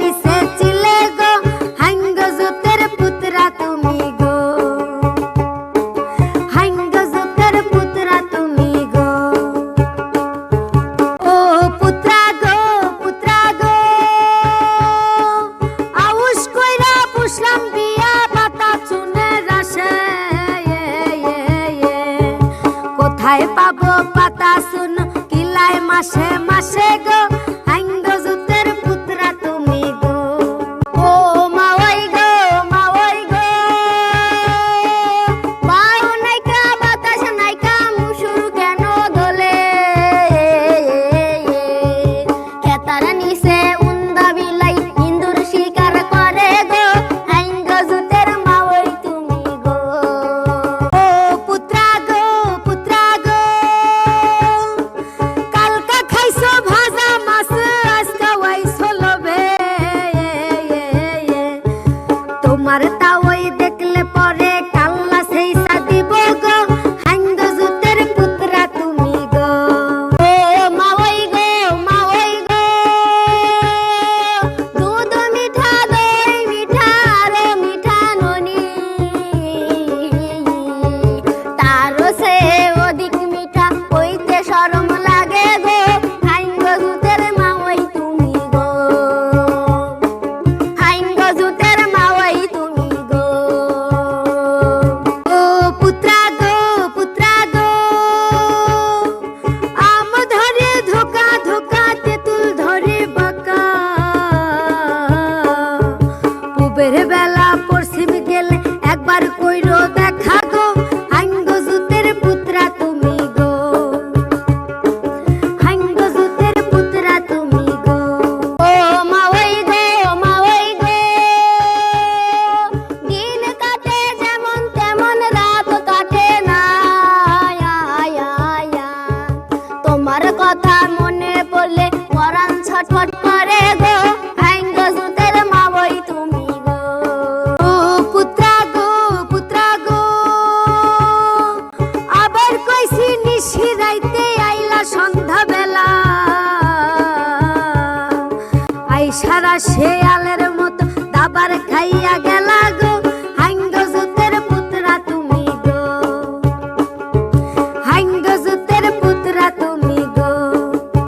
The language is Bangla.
নিচে চিলে গো হাঙ্গ জুতের পুতরা তুমি গো, হাঙ্গ জুতের পুতরা তুমি গো। ও পুতরা গো, পুতরা গো, আউশ কইরা পুষলাম বিয়া পাতা চুনের রাশে, কোথায় পাবো পাতা চুন কিলায় মাসে মাসে গো হাঙ্গ জুতের পুতরা তুমি গো। ও মাওয়াই গো, মাওয়াই গো, বাউ নাইকা বাতাস নাইকা মুসুর কেন দোলে, খেতার নিচে উন্দা বিলাই ইন্দুর শিকার করে গো হাঙ্গ জুতের মাওয়াই তুমি গো। ও পুতরা গো, পুতরা গো, কালকা খাইছো ভাজা মাছ আজকা ওয়াইছো লবে, তোমার তাওই দেখলে পরে কাল্লা সেই সাদিব গো হাঙ্গ জুতের পুতরা তুমি গো। ও মাওয়াই গো, মাওয়াই গো, দুধ মিঠা দই মিঠা আরো মিঠা ননি, তারও সে অধিক মিঠা হইতে শরম লাগে গো হাঙ্গ জুতের মাওয়াই তুমি গো, হাঙ্গ জুতের মাওয়াই তুমি গো। ও পুতরা গো, পুতরা গো, আম ধরে ধোকা ধোকা তেঁতুল ধরে বাঁকা, পুবের বেলা পশ্চিম গেলে একবার কইরো দেখা গো হাঙ্গ জুতের পুতরা তুমি গো, হাঙ্গ জুতের পুতরা তুমি গো। ও মাওয়াই গো, মাওয়াই গো, দিন কাটে যেমন তেমন রাত কাটে না, তোমার কথা মনে পড়লে পরাণ ছটফট করে গো হাঙ্গ জুতের মাওয়াই তুমি গো। ও পুতরা গো, পুতরা গো, আবার কইছি নিশি রাইতে আইলা সন্ধ্যা বেলা, আইসারা শেয়ালের মতো দাবার খাইয়া